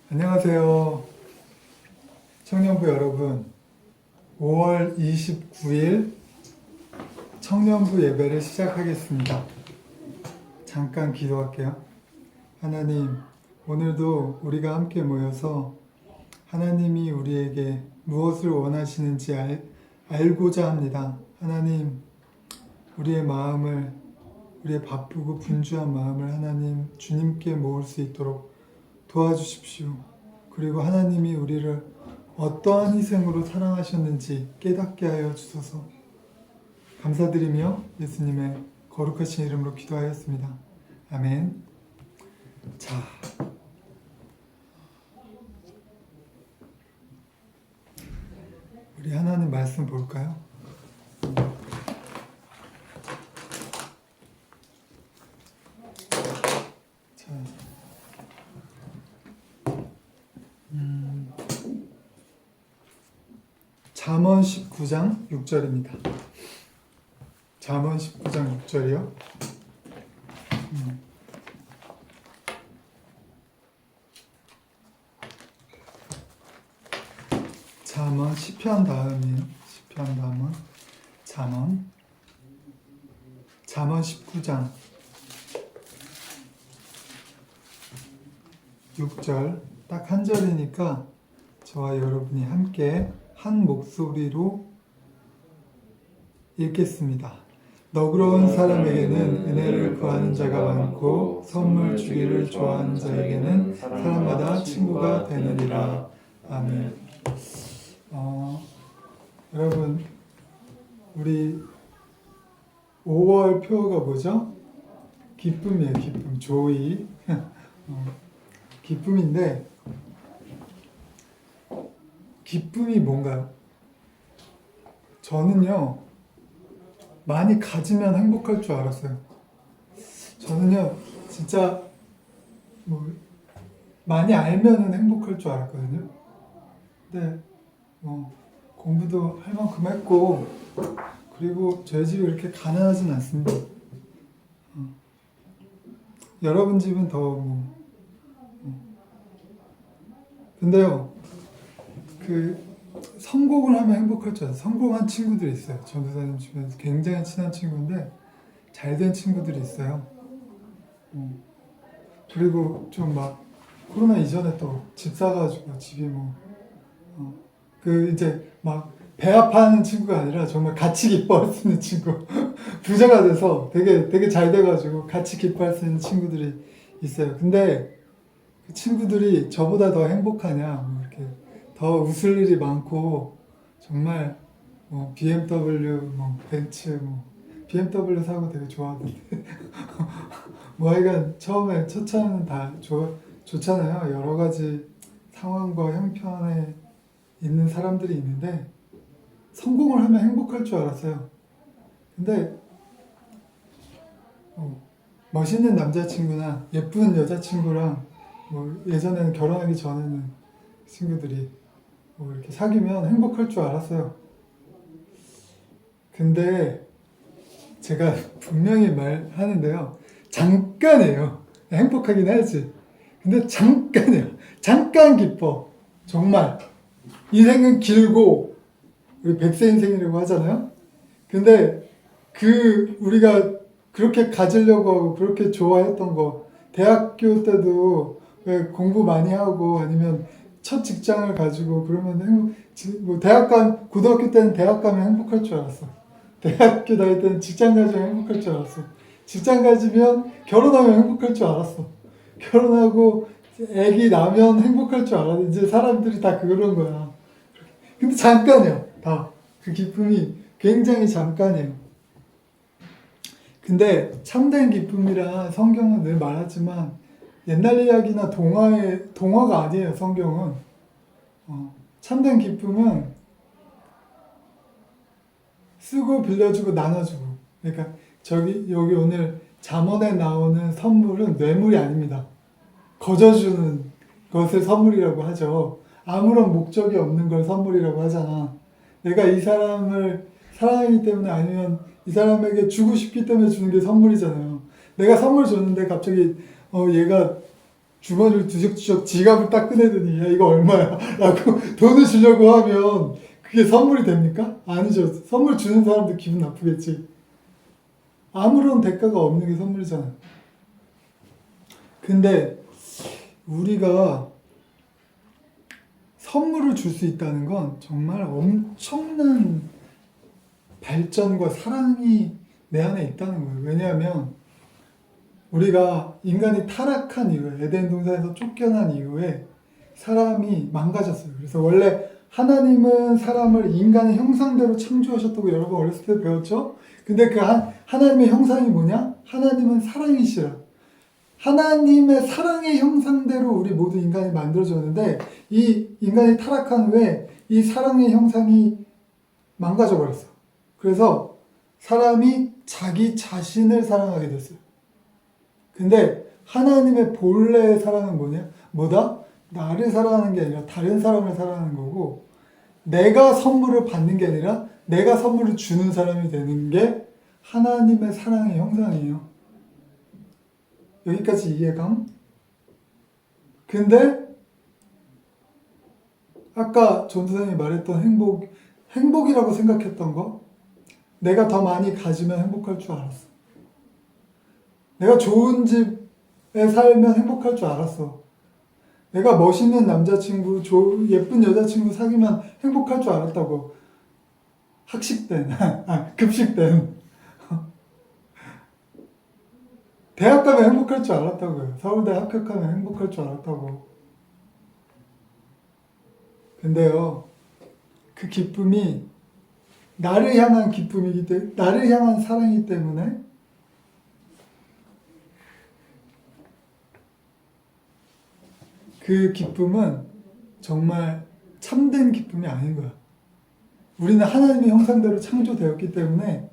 안녕하세요. 청년부 여러분, 5월 29일 청년부 예배를 시작하겠습니다. 잠깐 기도할게요. 하나님, 오늘도 우리가 함께 모여서 하나님이 우리에게 무엇을 원하시는지 알고자 합니다. 하나님, 우리의 마음을, 우리의 바쁘고 분주한 마음을 하나님 주님께 모을 수 있도록 도와주십시오. 그리고 하나님이 우리를 어떠한 희생으로 사랑하셨는지 깨닫게 하여 주소서. 감사드리며 예수님의 거룩하신 이름으로 기도하였습니다. 아멘. 자, 우리 하나님 말씀 볼까요? 자, 잠언 19장 6절입니다. 잠언 19장 6절이요. 잠언 시편 다음이에요. 시편 다음은 잠언 19장 6절 딱 한 절이니까 저와 여러분이 함께 한 목소리로 읽겠습니다. 너그러운 사람에게는 은혜를 구하는 자가 많고 선물 주기를 좋아하는 자에게는 사람마다 친구가 되느니라. 아멘. 여러분, 우리 5월 표어가 뭐죠? 기쁨이에요. 기쁨, 조이. 기쁨인데 기쁨이 뭔가요? 저는요, 많이 가지면 행복할 줄 알았어요. 저는요, 진짜 많이 알면은 행복할 줄 알았거든요. 근데 공부도 할 만큼 했고, 그리고 저희 집이 그렇게 가난하진 않습니다. 여러분 집은 더 근데요, 성공을 하면 행복할 줄 알아요. 성공한 친구들이 있어요. 전도사님 주변에서 굉장히 친한 친구인데 잘된 친구들이 있어요. 그리고 좀 코로나 이전에 또 집 사가지고 집이 이제 배 아파하는 친구가 아니라 정말 같이 기뻐할 수 있는 친구. 부자가 돼서 되게 잘 돼가지고 같이 기뻐할 수 있는 친구들이 있어요. 근데 그 친구들이 저보다 더 행복하냐, 이렇게 더 웃을 일이 많고, 정말 BMW, 벤츠, BMW 사고 되게 좋아하던데. 하여간 처음에 첫 차는 다 좋잖아요. 여러 가지 상황과 형편에 있는 사람들이 있는데 성공을 하면 행복할 줄 알았어요. 근데 멋있는 남자친구나 예쁜 여자친구랑 예전에는 결혼하기 전에는 친구들이 이렇게 사귀면 행복할 줄 알았어요. 근데 제가 분명히 말하는데요, 잠깐이에요. 행복하긴 하지. 근데 잠깐이에요. 잠깐 기뻐. 정말 인생은 길고 우리 100세 인생이라고 하잖아요. 근데 우리가 그렇게 가지려고 하고 그렇게 좋아했던 거, 대학교 때도 왜 공부 많이 하고 아니면 첫 직장을 가지고 그러면 고등학교 때는 대학 가면 행복할 줄 알았어. 대학교 다닐 때는 직장 가지면 행복할 줄 알았어. 직장 가지면 결혼하면 행복할 줄 알았어. 결혼하고 애기 나면 행복할 줄 알았는데 이제 사람들이 다 그런 거야. 근데 잠깐이야. 다. 그 기쁨이 굉장히 잠깐이에요. 근데 참된 기쁨이라 성경은 늘 말하지만 옛날 이야기나 동화가 아니에요. 성경은. 참된 기쁨은 쓰고 빌려주고 나눠주고. 그러니까 여기 오늘 잠언에 나오는 선물은 뇌물이 아닙니다. 거저주는 것을 선물이라고 하죠. 아무런 목적이 없는 걸 선물이라고 하잖아. 내가 이 사람을 사랑하기 때문에 아니면 이 사람에게 주고 싶기 때문에 주는 게 선물이잖아요. 내가 선물 줬는데 갑자기 얘가 주머니를 뒤적뒤적 지갑을 딱 꺼내더니 야 이거 얼마야? 라고 돈을 주려고 하면 그게 선물이 됩니까? 아니죠. 선물 주는 사람도 기분 나쁘겠지. 아무런 대가가 없는 게 선물이잖아. 근데 우리가 선물을 줄 수 있다는 건 정말 엄청난 발전과 사랑이 내 안에 있다는 거예요. 왜냐하면 우리가 인간이 타락한 이후에 에덴 동산에서 쫓겨난 이후에 사람이 망가졌어요. 그래서 원래 하나님은 사람을 인간의 형상대로 창조하셨다고 여러분 어렸을 때 배웠죠? 근데 그 하나님의 형상이 뭐냐? 하나님은 사랑이시라. 하나님의 사랑의 형상대로 우리 모든 인간이 만들어졌는데 이 인간이 타락한 후에 이 사랑의 형상이 망가져 버렸어. 그래서 사람이 자기 자신을 사랑하게 됐어요. 근데 하나님의 본래의 사랑은 뭐냐? 뭐다? 나를 사랑하는 게 아니라 다른 사람을 사랑하는 거고 내가 선물을 받는 게 아니라 내가 선물을 주는 사람이 되는 게 하나님의 사랑의 형상이에요. 여기까지 이해감? 근데 아까 전도사님이 말했던 행복이라고 생각했던 거 내가 더 많이 가지면 행복할 줄 알았어. 내가 좋은 집에 살면 행복할 줄 알았어. 내가 멋있는 남자친구, 예쁜 여자친구 사귀면 행복할 줄 알았다고. 학식된, 급식된. 대학 가면 행복할 줄 알았다고요. 서울대 합격하면 행복할 줄 알았다고. 근데요, 그 기쁨이 나를 향한 기쁨이기 때문에, 나를 향한 사랑이기 때문에 그 기쁨은 정말 참된 기쁨이 아닌 거야. 우리는 하나님의 형상대로 창조되었기 때문에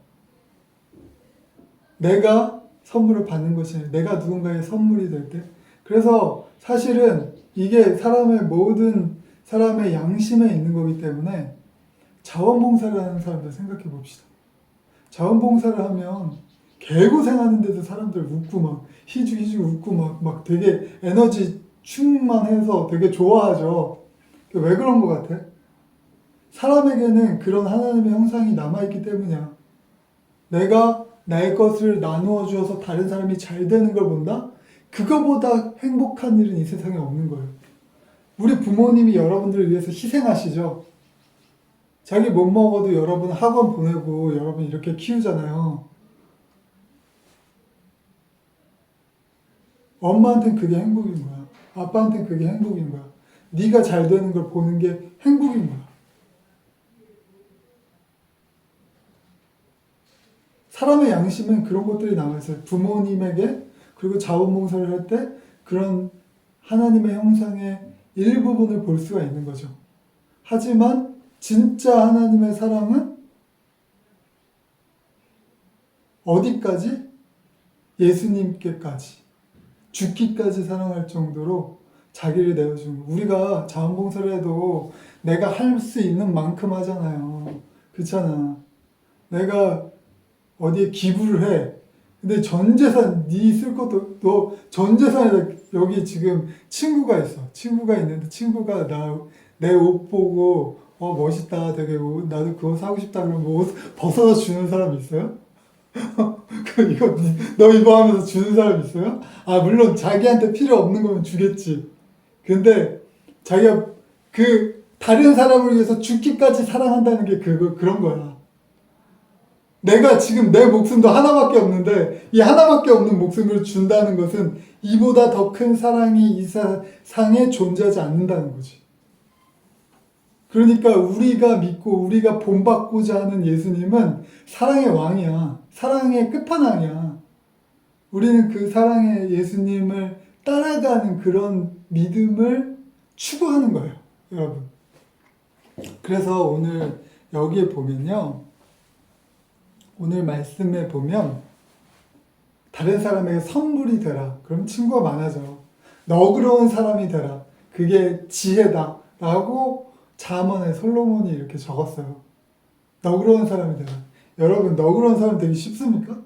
내가 선물을 받는 것이 아니라 내가 누군가의 선물이 될 때. 그래서 사실은 이게 모든 사람의 양심에 있는 거기 때문에 자원봉사를 하는 사람들 생각해 봅시다. 자원봉사를 하면 개고생하는데도 사람들 웃고 막 희죽희죽 웃고 막 되게 에너지 충만해서 되게 좋아하죠. 왜 그런 것 같아? 사람에게는 그런 하나님의 형상이 남아있기 때문이야. 내가 나의 것을 나누어 주어서 다른 사람이 잘 되는 걸 본다? 그거보다 행복한 일은 이 세상에 없는 거예요. 우리 부모님이 여러분들을 위해서 희생하시죠. 자기 못 먹어도 여러분 학원 보내고 여러분 이렇게 키우잖아요. 엄마한테는 그게 행복인 거야. 아빠한테는 그게 행복인 거야. 네가 잘 되는 걸 보는 게 행복인 거야. 사람의 양심은 그런 것들이 남아있어요. 부모님에게 그리고 자원봉사를 할 때 그런 하나님의 형상의 일부분을 볼 수가 있는 거죠. 하지만 진짜 하나님의 사랑은 어디까지? 예수님께까지. 죽기까지 사랑할 정도로 자기를 내어주는 거. 우리가 자원봉사를 해도 내가 할 수 있는 만큼 하잖아요. 그렇잖아. 내가 어디에 기부를 해. 근데 전 재산 네 쓸 것도 너 전 재산에다 여기 지금 친구가 있어. 친구가 있는데 친구가 내 옷 보고 멋있다. 되게 나도 그거 사고 싶다. 그러면 옷 벗어서 주는 사람 있어요? 이거 너 이거 하면서 주는 사람 있어요? 물론 자기한테 필요 없는 거면 주겠지. 근데 자기가 그 다른 사람을 위해서 죽기까지 사랑한다는 게 그런 거야. 내가 지금 내 목숨도 하나밖에 없는데 이 하나밖에 없는 목숨을 준다는 것은 이보다 더 큰 사랑이 이 세상에 존재하지 않는다는 거지. 그러니까 우리가 믿고 우리가 본받고자 하는 예수님은 사랑의 왕이야. 사랑의 끝판왕이야. 우리는 그 사랑의 예수님을 따라가는 그런 믿음을 추구하는 거예요, 여러분. 그래서 오늘 여기에 보면요. 오늘 말씀에 보면 다른 사람에게 선물이 되라. 그럼 친구가 많아져. 너그러운 사람이 되라. 그게 지혜다. 라고 잠언에 솔로몬이 이렇게 적었어요. 너그러운 사람이 되라. 여러분 너그러운 사람 되기 쉽습니까?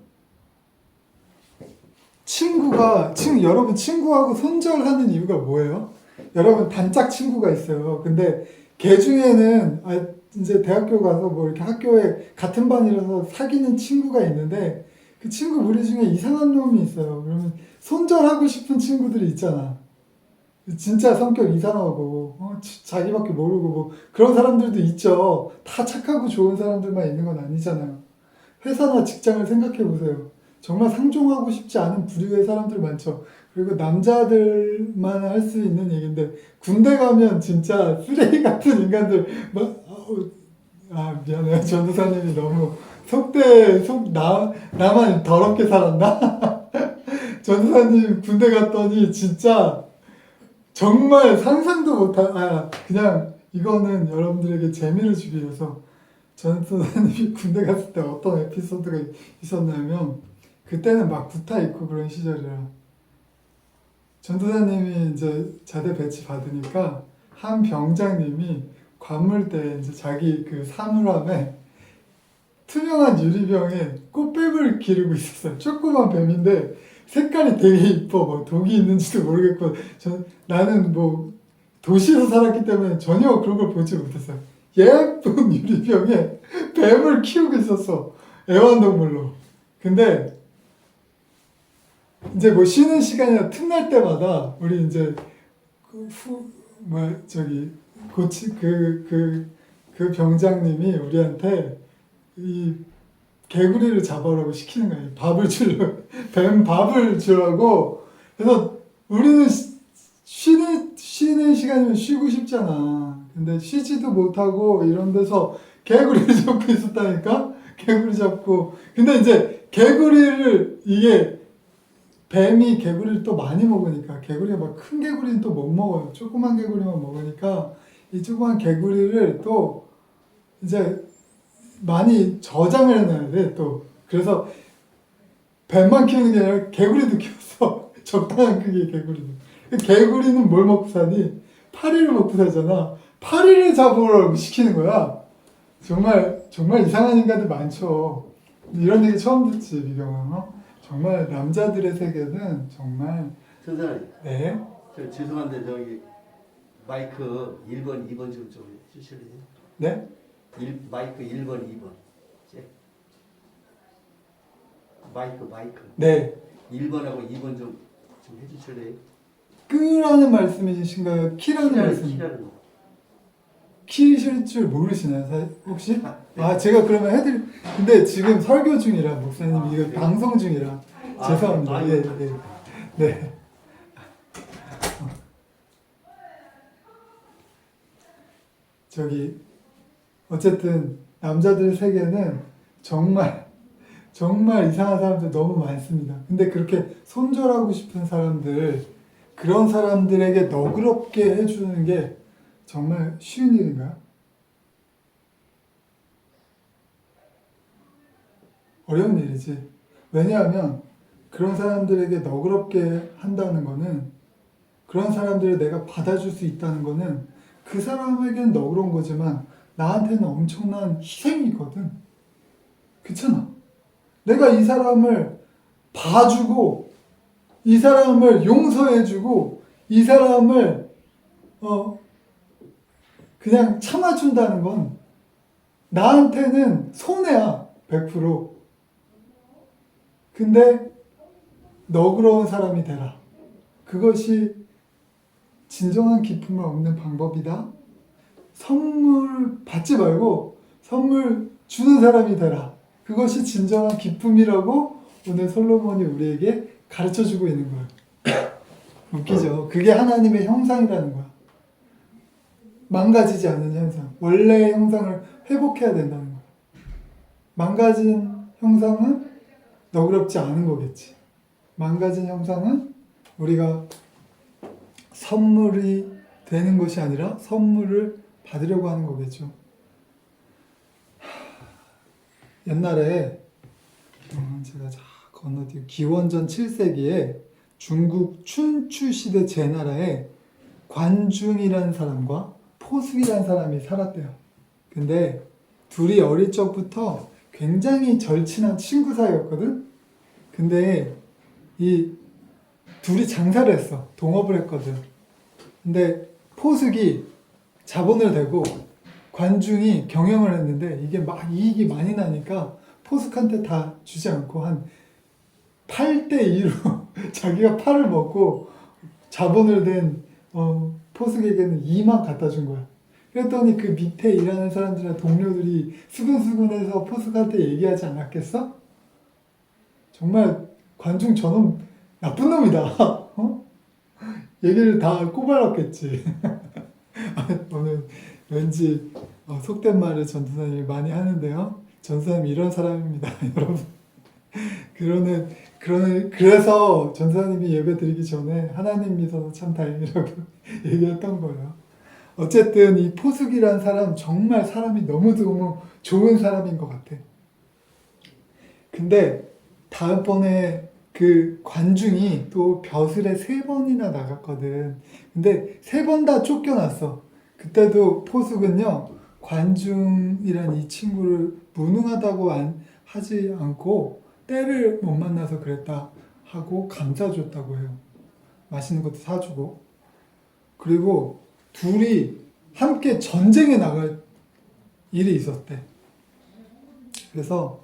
여러분 친구하고 손절하는 이유가 뭐예요? 여러분 단짝 친구가 있어요. 근데 걔 중에는 이제 대학교 가서 뭐 이렇게 학교에 같은 반이라서 사귀는 친구가 있는데 그 친구 무리 중에 이상한 놈이 있어요. 그러면 손절하고 싶은 친구들이 있잖아. 진짜 성격 이상하고 자기밖에 모르고 뭐 그런 사람들도 있죠. 다 착하고 좋은 사람들만 있는 건 아니잖아요. 회사나 직장을 생각해 보세요. 정말 상종하고 싶지 않은 부류의 사람들 많죠. 그리고 남자들만 할 수 있는 얘기인데 군대 가면 진짜 쓰레기 같은 인간들 미안해요. 전도사님이 너무 나만 더럽게 살았나? 전도사님 군대 갔더니 진짜 정말 상상도 못한, 그냥 이거는 여러분들에게 재미를 주기 위해서 전도사님이 군대 갔을 때 어떤 에피소드가 있었냐면 그때는 막 구타 있고 그런 시절이라 전도사님이 이제 자대 배치 받으니까 한 병장님이 관물대 이제 자기 그 사물함에 투명한 유리병에 꽃뱀을 기르고 있었어요. 조그만 뱀인데 색깔이 되게 이뻐. 뭐 독이 있는지도 모르겠고 나는 뭐 도시에서 살았기 때문에 전혀 그런 걸 보지 못했어요. 예쁜 유리병에 뱀을 키우고 있었어. 애완동물로. 근데 이제 뭐 쉬는 시간이나 틈날 때마다 우리 이제 그 병장님이 우리한테 이 개구리를 잡아오라고 시키는 거예요. 뱀 밥을 주라고. 그래서 우리는 쉬는 시간이면 쉬고 싶잖아. 근데 쉬지도 못하고 이런 데서 개구리를 잡고 있었다니까? 개구리 잡고. 근데 이제 뱀이 개구리를 또 많이 먹으니까, 개구리가 막 큰 개구리는 또 못 먹어요. 조그만 개구리만 먹으니까, 이 조그만 개구리를 또 이제 많이 저장을 해놔야 돼, 또. 그래서 뱀만 키우는 게 아니라 개구리도 키웠어. 적당한 크기의 개구리도. 개구리는 뭘 먹고 사니? 파리를 먹고 살잖아. 파리를 잡으라고 시키는 거야. 정말 이상한 인간들 많죠. 이런 얘기 처음 듣지, 미경아. 정말 남자들의 세계는 정말. 선생님. 네. 저 죄송한데 저기 마이크 1번, 2번 좀 해주실래요? 네? 마이크 1번, 2번. 마이크. 네. 1번하고 2번 좀 해주실래요? 끄라는 말씀이신가요? 키라는 말씀? 키라는 거. 키실 줄 모르시나요, 혹시? 제가 그러면 근데 지금 설교 중이라, 목사님, 이거 방송 중이라. 죄송합니다. 예. 네. 어쨌든, 남자들 세계는 정말 이상한 사람들 너무 많습니다. 근데 그렇게 손절하고 싶은 사람들, 그런 사람들에게 너그럽게 해주는 게 정말 쉬운 일인가요? 어려운 일이지. 왜냐하면 그런 사람들에게 너그럽게 한다는 거는, 그런 사람들을 내가 받아줄 수 있다는 거는 그 사람에게는 너그러운 거지만 나한테는 엄청난 희생이거든. 그렇잖아. 내가 이 사람을 봐주고, 이 사람을 용서해주고, 이 사람을 그냥 참아준다는 건 나한테는 손해야, 100%. 근데 너그러운 사람이 되라. 그것이 진정한 기쁨을 얻는 방법이다. 선물 받지 말고 선물 주는 사람이 되라. 그것이 진정한 기쁨이라고 오늘 솔로몬이 우리에게 가르쳐주고 있는 거예요. 웃기죠? 그게 하나님의 형상이라는 거야. 망가지지 않는 형상. 원래의 형상을 회복해야 된다는 거야. 망가진 형상은 너그럽지 않은 거겠지. 망가진 형상은 우리가 선물이 되는 것이 아니라 선물을 받으려고 하는 거겠죠. 옛날에 제가 건너뛰고 기원전 7세기에 중국 춘추 시대 제나라에 관중이라는 사람과 포숙이라는 사람이 살았대요. 근데 둘이 어릴 적부터 굉장히 절친한 친구 사이였거든. 근데 이 둘이 장사를 했어. 동업을 했거든. 근데 포숙이 자본을 대고 관중이 경영을 했는데 이게 막 이익이 많이 나니까 포숙한테 다 주지 않고 한 8대 2로 자기가 팔을 먹고 자본을 댄 포숙에게는 2만 갖다 준 거야. 그랬더니 그 밑에 일하는 사람들이나 동료들이 수근수근해서 포숙한테 얘기하지 않았겠어? 정말 관중 저놈 나쁜 놈이다. 어? 얘기를 다 꼬발랐겠지. 오늘 왠지 속된 말을 전도사님이 많이 하는데요. 전도사님이 이런 사람입니다, 여러분. 그래서 전도사님이 예배 드리기 전에 하나님 믿어서 참 다행이라고 얘기했던 거예요. 어쨌든 이 포숙이란 사람 정말 사람이 너무너무 좋은 사람인 것 같아. 근데 다음번에 그 관중이 또 벼슬에 3번이나 나갔거든. 근데 3번 다 쫓겨났어. 그때도 포숙은요, 관중이란 이 친구를 무능하다고 하지 않고 때를 못 만나서 그랬다 하고 감싸줬다고 해요. 맛있는 것도 사주고. 그리고 둘이 함께 전쟁에 나갈 일이 있었대. 그래서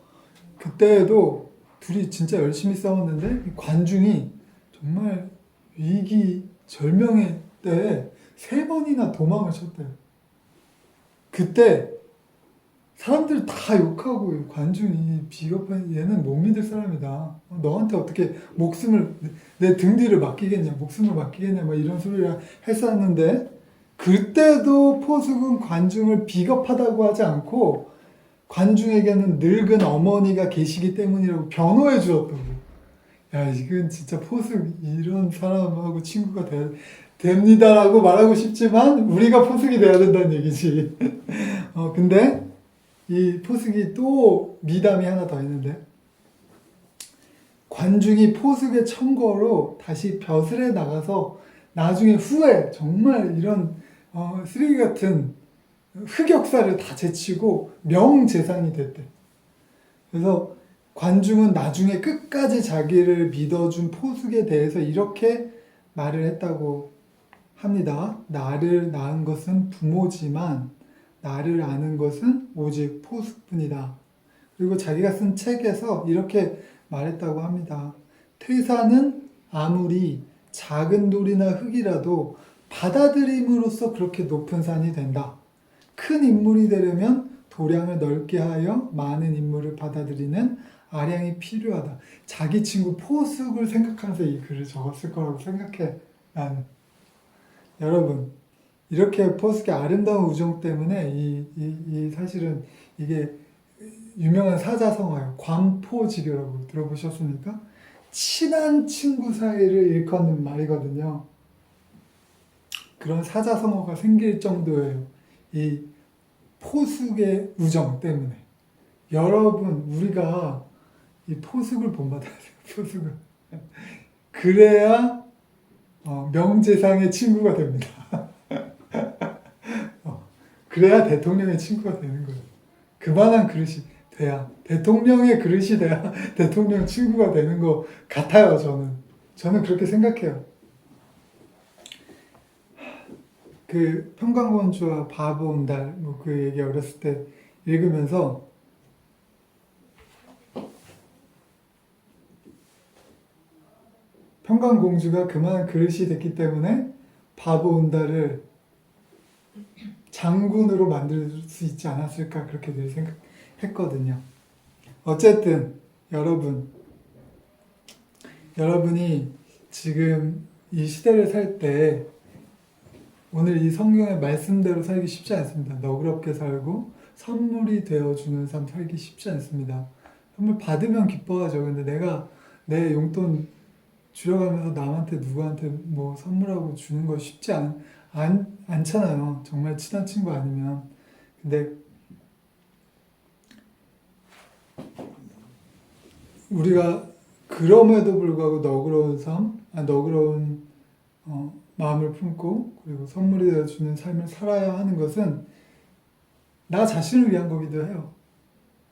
그때도 둘이 진짜 열심히 싸웠는데 관중이 정말 위기 절명의 때에 3번이나 도망을 쳤대요. 그때 사람들 다 욕하고 관중이 비겁한 얘는 못 믿을 사람이다. 너한테 어떻게 목숨을 내 등 뒤를 맡기겠냐, 목숨을 맡기겠냐, 뭐 이런 소리를 했었는데 그때도 포숙은 관중을 비겁하다고 하지 않고 관중에게는 늙은 어머니가 계시기 때문이라고 변호해 주었다고. 야, 이건 진짜 포숙 이런 사람하고 친구가 됩니다라고 말하고 싶지만 우리가 포숙이 돼야 된다는 얘기지. 근데 이 포숙이 또 미담이 하나 더 있는데 관중이 포숙의 청거로 다시 벼슬에 나가서 나중에 후에 정말 이런 쓰레기 같은 흑역사를 다 제치고 명재상이 됐대. 그래서 관중은 나중에 끝까지 자기를 믿어준 포숙에 대해서 이렇게 말을 했다고 합니다. 나를 낳은 것은 부모지만 나를 아는 것은 오직 포숙뿐이다. 그리고 자기가 쓴 책에서 이렇게 말했다고 합니다. 퇴사는 아무리 작은 돌이나 흙이라도 받아들임으로써 그렇게 높은 산이 된다. 큰 인물이 되려면 도량을 넓게 하여 많은 인물을 받아들이는 아량이 필요하다. 자기 친구 포숙을 생각하면서 이 글을 적었을 거라고 생각해, 나는. 여러분, 이렇게 포숙의 아름다운 우정 때문에 이 사실은 이게 유명한 사자성어예요. 관포지교라고 들어보셨습니까? 친한 친구 사이를 일컫는 말이거든요. 그런 사자성어가 생길 정도예요. 이 포숙의 우정 때문에. 여러분, 우리가 이 포숙을 본받아야 돼요. 포숙을. 그래야 명재상의 친구가 됩니다. 그래야 대통령의 친구가 되는 거예요. 그만한 그릇이 돼야, 대통령의 그릇이 돼야 대통령 친구가 되는 것 같아요, 저는 그렇게 생각해요. 그 평강공주와 바보 온 달, 뭐 그 얘기 어렸을 때 읽으면서 평강공주가 그만한 그릇이 됐기 때문에 바보 온 달을 장군으로 만들 수 있지 않았을까 그렇게 늘 생각했거든요. 어쨌든 여러분이 지금 이 시대를 살 때 오늘 이 성경의 말씀대로 살기 쉽지 않습니다. 너그럽게 살고 선물이 되어주는 삶 살기 쉽지 않습니다. 선물 받으면 기뻐하죠. 근데 내가 내 용돈 줄여가면서 남한테 누구한테 뭐 선물하고 주는 거 쉽지 않잖아요. 정말 친한 친구 아니면. 근데 우리가 그럼에도 불구하고 너그러운 마음을 품고 그리고 선물이 되어주는 삶을 살아야 하는 것은 나 자신을 위한 거기도 해요.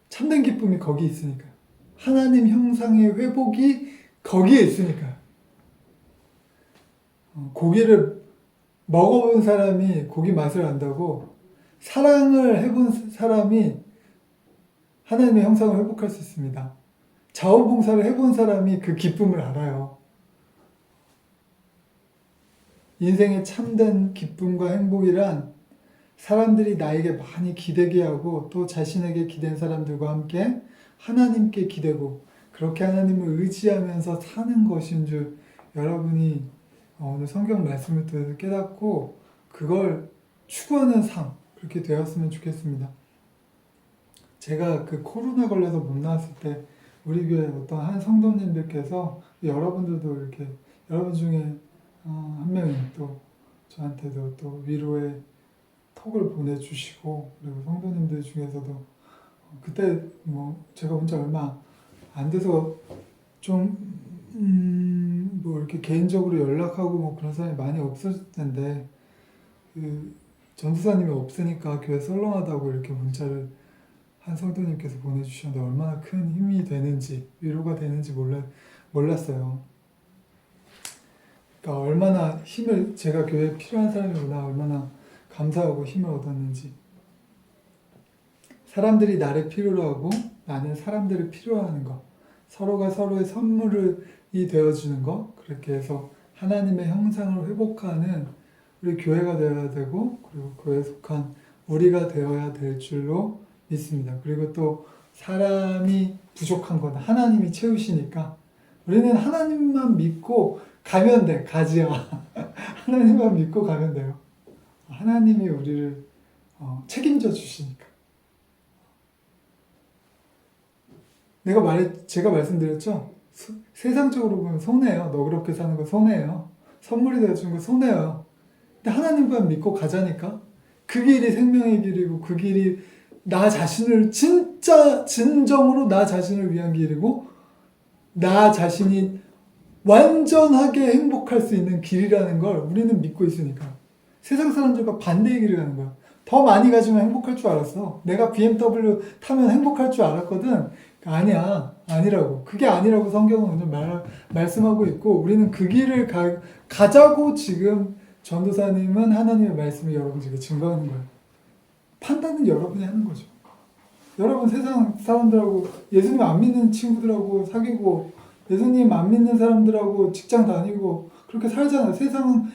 참된 기쁨이 거기 있으니까요. 하나님 형상의 회복이 거기에 있으니까요. 고기를 먹어본 사람이 고기 맛을 안다고 사랑을 해본 사람이 하나님의 형상을 회복할 수 있습니다. 자원봉사를 해본 사람이 그 기쁨을 알아요. 인생의 참된 기쁨과 행복이란 사람들이 나에게 많이 기대게 하고 또 자신에게 기댄 사람들과 함께 하나님께 기대고 그렇게 하나님을 의지하면서 사는 것인 줄 여러분이 오늘 성경 말씀을 통해서 깨닫고 그걸 추구하는 삶 그렇게 되었으면 좋겠습니다. 제가 그 코로나 걸려서 못 나왔을 때 우리 교회 어떤 한 성도님들께서 여러분들도 이렇게 여러분 중에 한 명이 또 저한테도 또 위로의 톡을 보내주시고 그리고 성도님들 중에서도 그때 뭐 제가 온 지 얼마 안 돼서 좀 뭐 이렇게 개인적으로 연락하고 뭐 그런 사람이 많이 없었을 텐데 그 전도사님이 없으니까 교회 썰렁하다고 이렇게 문자를 한 성도님께서 보내주셨는데 얼마나 큰 힘이 되는지 위로가 되는지 몰랐어요. 그러니까 얼마나 힘을 제가 교회에 필요한 사람이구나 얼마나 감사하고 힘을 얻었는지 사람들이 나를 필요로 하고 나는 사람들을 필요로 하는 것 서로가 서로의 선물이 되어주는 것 그렇게 해서 하나님의 형상을 회복하는 우리 교회가 되어야 되고 그리고 교회에 속한 우리가 되어야 될 줄로 믿습니다. 그리고 또 사람이 부족한 건 하나님이 채우시니까 우리는 하나님만 믿고 가면 돼. 가지야. 하나님만 믿고 가면 돼요. 하나님이 우리를 책임져 주시니까. 제가 말씀드렸죠? 세상적으로 보면 손해예요. 너그럽게 사는 거 손해예요. 선물이 되어주는 거 손해예요. 근데 하나님만 믿고 가자니까 그 길이 생명의 길이고 그 길이 나 자신을 진짜 진정으로 나 자신을 위한 길이고 나 자신이 완전하게 행복할 수 있는 길이라는 걸 우리는 믿고 있으니까 세상 사람들과 반대의 길을 가는 거야. 더 많이 가지면 행복할 줄 알았어. 내가 BMW 타면 행복할 줄 알았거든. 아니야. 아니라고. 그게 아니라고 성경은 오늘 말씀하고 있고 우리는 그 길을 가자고 지금 전도사님은 하나님의 말씀을 여러분에게 증거하는 거예요. 판단은 여러분이 하는 거죠. 여러분 세상 사람들하고 예수님 안 믿는 친구들하고 사귀고 예수님 안 믿는 사람들하고 직장 다니고 그렇게 살잖아요.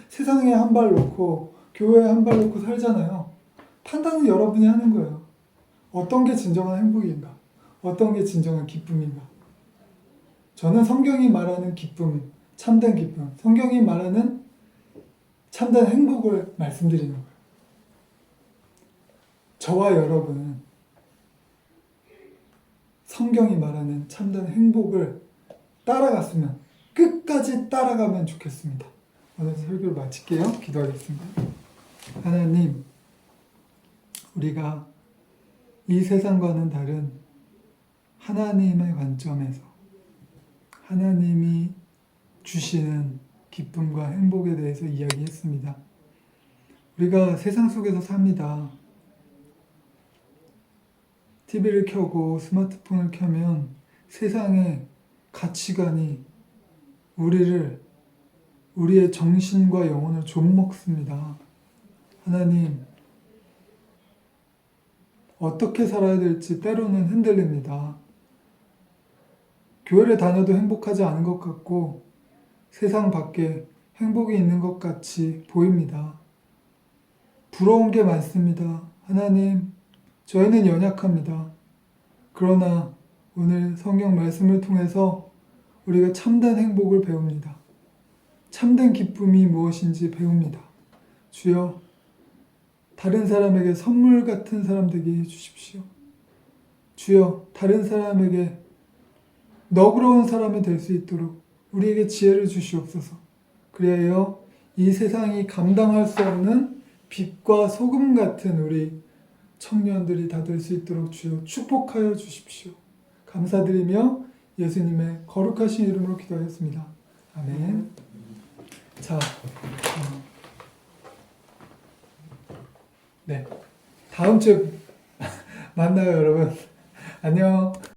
세상에 한 발 놓고 교회에 한 발 놓고 살잖아요. 판단은 여러분이 하는 거예요. 어떤 게 진정한 행복인가? 어떤 게 진정한 기쁨인가? 저는 성경이 말하는 기쁨, 참된 기쁨, 성경이 말하는 참된 행복을 말씀드리는 거예요. 저와 여러분은 성경이 말하는 참된 행복을 따라갔으면 끝까지 따라가면 좋겠습니다. 오늘 설교를 마칠게요. 기도하겠습니다. 하나님, 우리가 이 세상과는 다른 하나님의 관점에서 하나님이 주시는 기쁨과 행복에 대해서 이야기했습니다. 우리가 세상 속에서 삽니다. TV를 켜고 스마트폰을 켜면 세상의 가치관이 우리의 정신과 영혼을 좀먹습니다. 하나님, 어떻게 살아야 될지 때로는 흔들립니다. 교회를 다녀도 행복하지 않은 것 같고 세상 밖에 행복이 있는 것 같이 보입니다. 부러운 게 많습니다. 하나님, 저희는 연약합니다. 그러나 오늘 성경 말씀을 통해서 우리가 참된 행복을 배웁니다. 참된 기쁨이 무엇인지 배웁니다. 주여, 다른 사람에게 선물 같은 사람 되게 해주십시오. 주여, 다른 사람에게 너그러운 사람이 될 수 있도록 우리에게 지혜를 주시옵소서. 그리하여 이 세상이 감당할 수 없는 빛과 소금 같은 우리 청년들이 다 될 수 있도록 주여 축복하여 주십시오. 감사드리며 예수님의 거룩하신 이름으로 기도하였습니다. 아멘. 자, 네, 다음 주에 만나요, 여러분. 안녕.